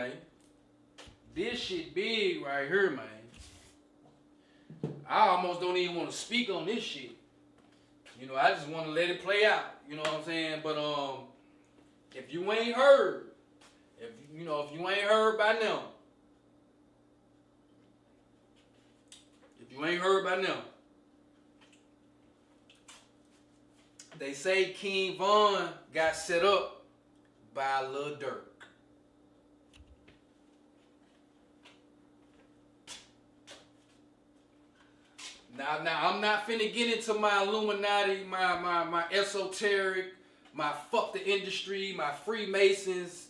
man. This shit big right here, man. I almost don't even want to speak on this shit. You know, I just want to let it play out. You know what I'm saying? But if you ain't heard, if you ain't heard by now, they say King Von got set up by Lil Durk. Now I'm not finna get into my Illuminati, my esoteric, my fuck the industry, my Freemasons.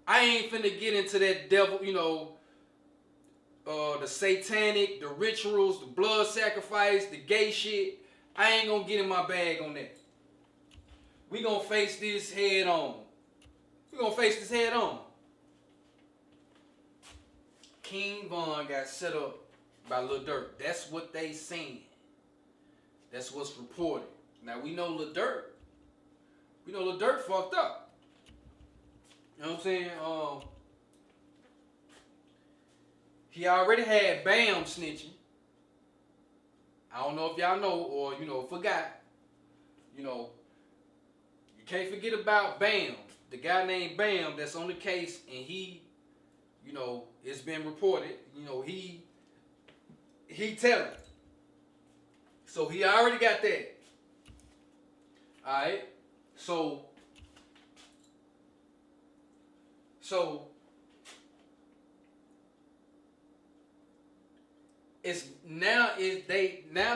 I ain't finna get into that devil, the satanic, the rituals, the blood sacrifice, the gay shit. I ain't gonna get in my bag on that. We gonna face this head on. King Von got set up by Lil Durk. That's what they saying. That's what's reported. Now we know Lil Durk fucked up. You know what I'm saying? He already had Bam snitching. I don't know if y'all know or forgot. You can't forget about Bam, the guy named Bam that's on the case, and he, it's been reported. He telling. So he already got that. Alright? So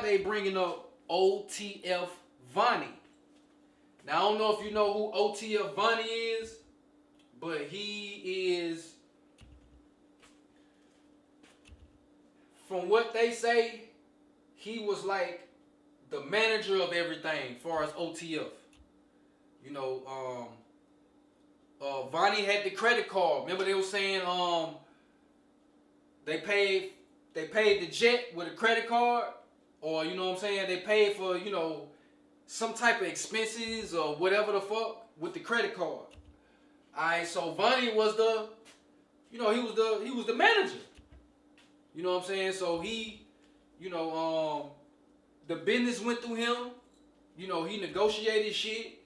they bringing up OTF Vonnie. Now I don't know if you know who OTF Vonnie is, but he is, from what they say, he was like the manager of everything as far as OTF. Vonnie had the credit card. Remember they were saying they paid the jet with a credit card, or they paid for some type of expenses or whatever the fuck with the credit card. Alright, so Vonnie was he was the manager. You know what I'm saying? So he, the business went through him. He negotiated shit.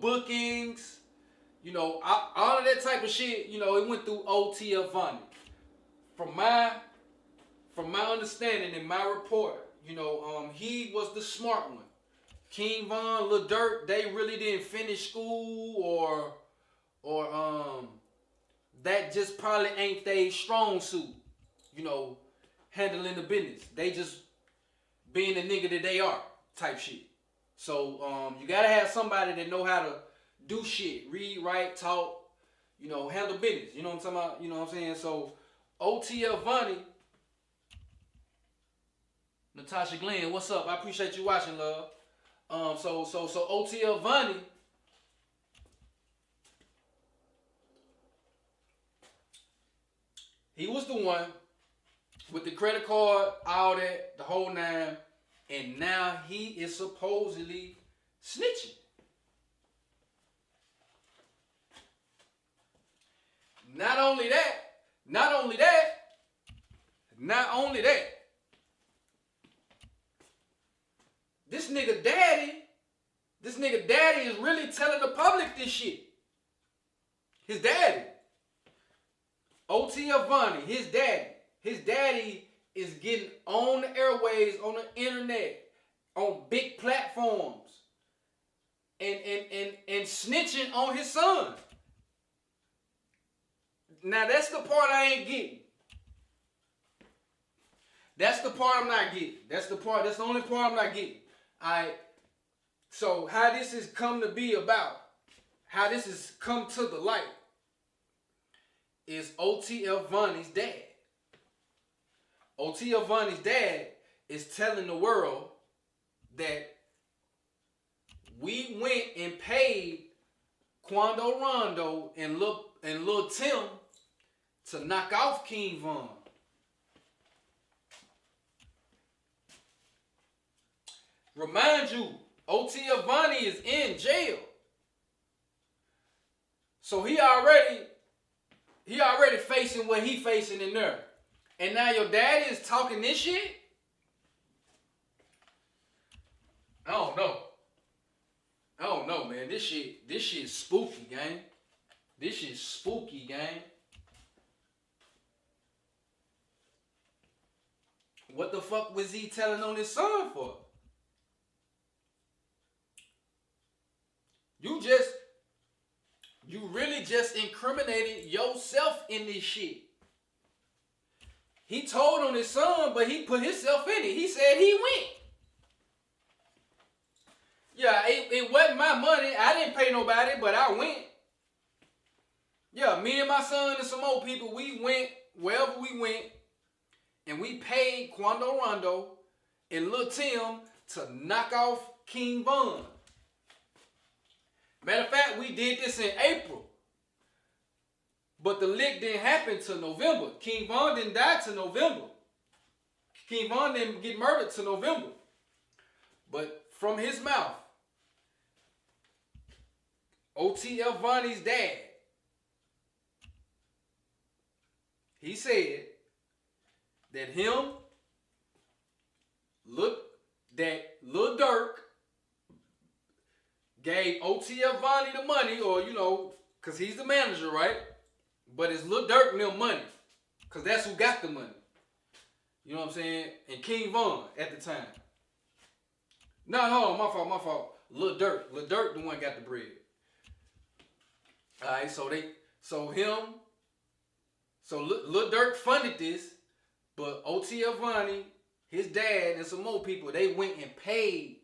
Bookings. All of that type of shit. It went through OTF Vonnie. From my understanding in my report, he was the smart one. King Von, Lil Durk, they really didn't finish school or that just probably ain't their strong suit, handling the business. They just being the nigga that they are type shit. So you gotta have somebody that know how to do shit, read, write, talk, handle business. You know what I'm talking about? You know what I'm saying? So OTF Vonnie, Natasha Glenn, what's up? I appreciate you watching, love. So OTF Vonnie, he was the one with the credit card, all that, the whole nine, and now he is supposedly snitching. Not only that, this nigga daddy is really telling the public this shit. His daddy. OTF Vonnie, his daddy is getting on the airways, on the internet, on big platforms, and snitching on his son. Now that's the part I ain't getting. That's the part I'm not getting. That's the only part I'm not getting. Alright. So how this has come to be about, how this has come to the light, is OTF Vonnie's dad. OTF Vonnie's dad is telling the world that we went and paid Quando Rondo and Lil Tim to knock off King Von. Remind you, OTF Vonnie is in jail. So he already facing what he facing in there. And now your daddy is talking this shit? I don't know, man. This shit is spooky, gang. This shit is spooky, gang. What the fuck was he telling on his son for? You really just incriminated yourself in this shit. He told on his son, but he put himself in it. He said he went. Yeah, it wasn't my money. I didn't pay nobody, but I went. Yeah, me and my son and some old people, we went wherever we went, and we paid Quando Rondo and Lil Tim to knock off King Von. Matter of fact, we did this in April. But the lick didn't happen till November. King Von didn't die till November. King Von didn't get murdered till November. But from his mouth, OTF Vonnie's dad, he said that Lil Durk gave OTF Vonnie the money, or because he's the manager, right? But it's Lil Durk and them money, because that's who got the money. You know what I'm saying? And King Von at the time. No, hold on, my fault. Lil Durk the one got the bread. All right, so Lil Durk funded this, but OTF Vonnie, his dad, and some more people, they went and paid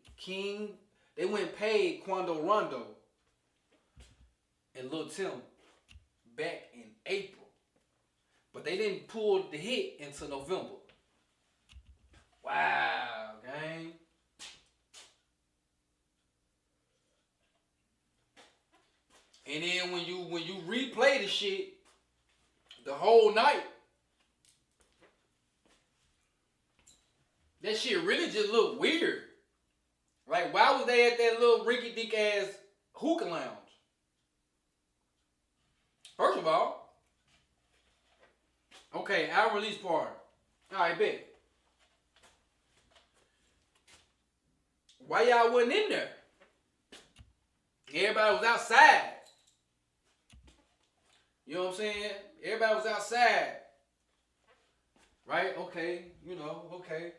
Quando Rondo and Lil Tim back in April. But they didn't pull the hit until November. Wow, gang. And then when you replay the shit the whole night, that shit really just looked weird. Like, why was they at that little rinky-dink ass hookah lounge? First of all, okay, album release party. All right, bet. Why y'all wasn't in there? Everybody was outside. You know what I'm saying? Everybody was outside. Right? Okay, okay.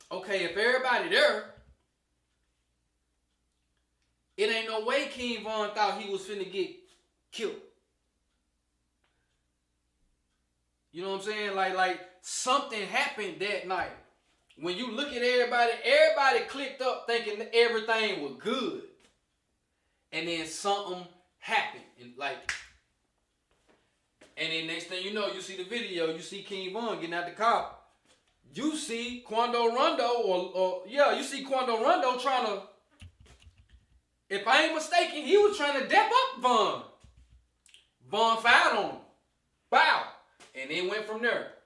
Okay, if everybody there, it ain't no way King Von thought he was finna get killed. You know what I'm saying? Like something happened that night. When you look at everybody clicked up thinking that everything was good. And then something happened. And then next thing you know, you see the video, you see King Von getting out the car. You see Quando Rondo, you see Quando Rondo trying to, if I ain't mistaken, he was trying to dap up Von. Von fired on him. Bow. And then went from there.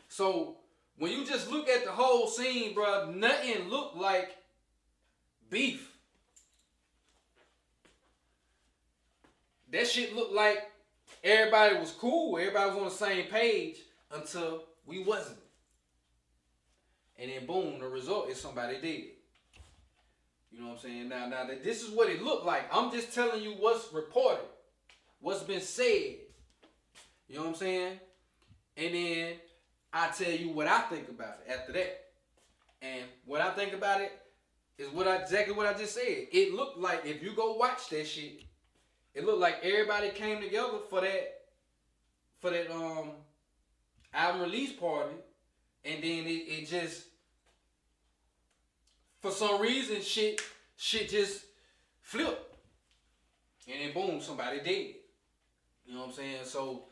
So, when you just look at the whole scene, bro, nothing looked like beef. That shit looked like everybody was cool. Everybody was on the same page until we wasn't. And then boom, the result is somebody dead. You know what I'm saying? Now this is what it looked like. I'm just telling you what's reported. What's been said. You know what I'm saying? And then I tell you what I think about it after that. And what I think about it is exactly what I just said. It looked like, if you go watch that shit, it looked like everybody came together for that album release party, and then it just, for some reason, shit just flipped, and then boom, somebody dead. You know what I'm saying? So,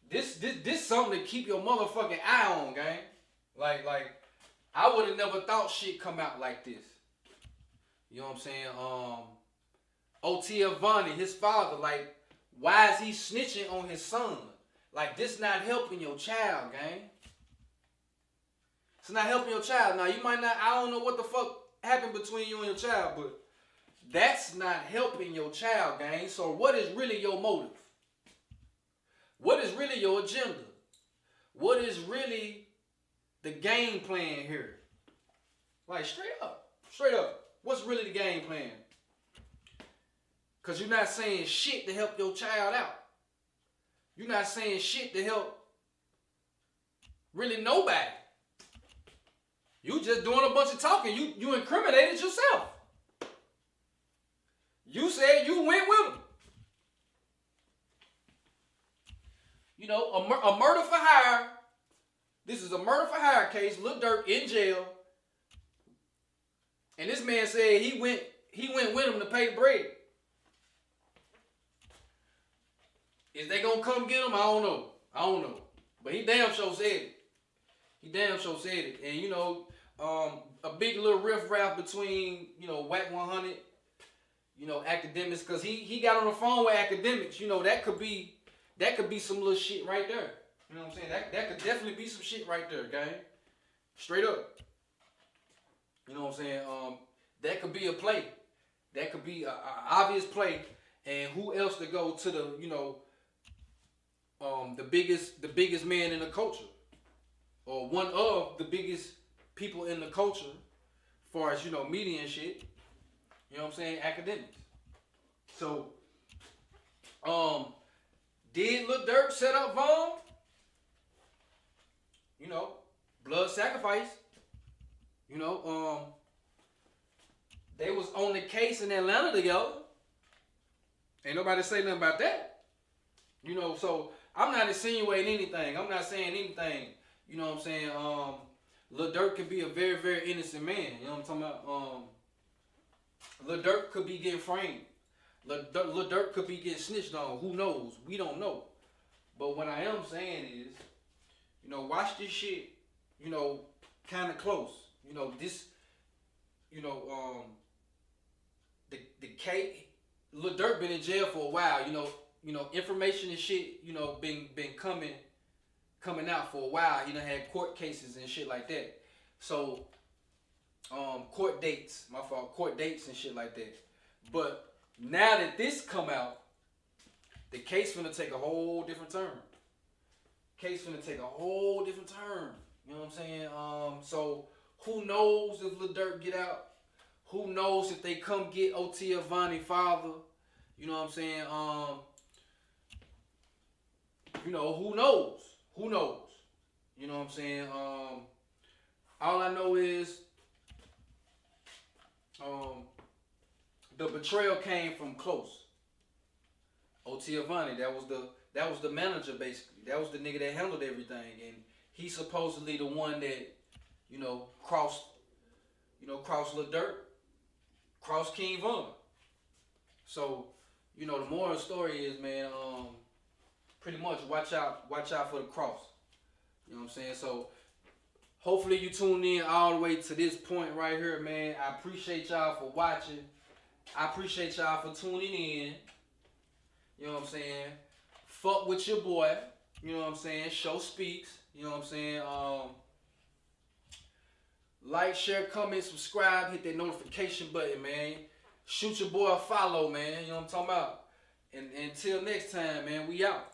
this something to keep your motherfucking eye on, gang. Like I would have never thought shit come out like this. You know what I'm saying? OTF Vonnie, his father, like, why is he snitching on his son? Like, this not helping your child, gang. It's not helping your child. Now, you might not, I don't know what the fuck happened between you and your child, but that's not helping your child, gang. So what is really your motive? What is really your agenda? What is really the game plan here? Like, straight up. What's really the game plan? Because you're not saying shit to help your child out. You're not saying shit to help really nobody. You just doing a bunch of talking. You incriminated yourself. You said you went with him. You know, a murder for hire. This is a murder for hire case. Lil Durk in jail. And this man said he went with him to pay the bread. Is they gonna come get him? I don't know. But he damn sure said it. And you know, a big little riff-raff between, you know, Whack 100, you know, academics, because he got on the phone with academics. You know, that could be some little shit right there. You know what I'm saying? That could definitely be some shit right there, gang. Straight up. You know what I'm saying? That could be a play. That could be an obvious play. And who else to go to the, you know, the biggest man in the culture, or one of the biggest people in the culture, as far as, you know, media and shit. You know what I'm saying? Academics. So, did Lil Durk set up Von? You know, blood sacrifice. You know, they was on the case in Atlanta together. Ain't nobody say nothing about that. You know, so I'm not insinuating anything. I'm not saying anything. You know what I'm saying? Lil Durk could be a very, very innocent man. You know what I'm talking about? Lil Durk could be getting framed. Lil Durk could be getting snitched on. Who knows? We don't know. But what I am saying is, you know, watch this shit, you know, kind of close. You know, this, you know, the case, Lil Durk been in jail for a while. You know, information and shit, you know, been coming out for a while. You know, had court cases and shit like that. So, court dates and shit like that. But now that this come out, the case finna take a whole different turn. You know what I'm saying? So who knows if Lil Durk get out? Who knows if they come get OTF Vonnie father? You know what I'm saying? You know, who knows? You know what I'm saying? All I know is the betrayal came from close. OTF Vonnie, that was the manager basically. That was the nigga that handled everything, and he's supposedly the one that, you know, crossed Lil Durk, crossed King Von. So, you know, the moral of the story is, man, pretty much watch out for the cross. You know what I'm saying? So hopefully you tuned in all the way to this point right here, man. I appreciate y'all for watching. I appreciate y'all for tuning in. You know what I'm saying? Fuck with your boy. You know what I'm saying? Show speaks. You know what I'm saying? Like, share, comment, subscribe, hit that notification button, man. Shoot your boy a follow, man. You know what I'm talking about? And until next time, man, we out.